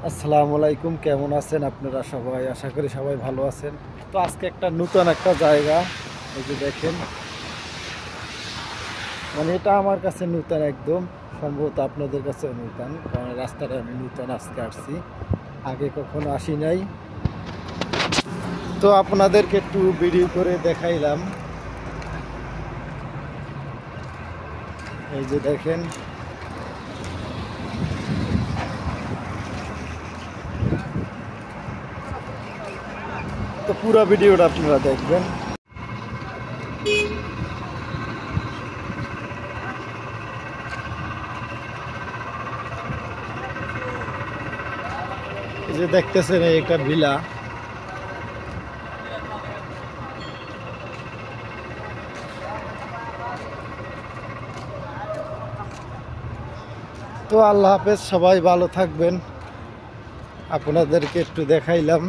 আসসালামু আলাইকুম, কেমন আছেন আপনারা সবাই? আশা করি সবাই ভালো আছেন। তো আজকে নতুন একটা জায়গা, এই যে দেখেন, মানে এটা আমার কাছে নতুন একদম, সম্ভবত আপনাদের কাছে নতুন, কারণ রাস্তাটা আমি নতুন আজকে আসছি, আগে কখনো আসি নাই। তো আপনাদেরকে একটু ভিডিও করে দেখাইলাম। এই যে দেখেন, তো পুরো ভিডিওটা আপনারা দেখবেন। এই যে দেখতেছেন, এই একটা ভিলা। তো আল্লাহ হাফেজ, সবাই ভালো থাকবেন। আপনাদেরকে একটু দেখাইলাম।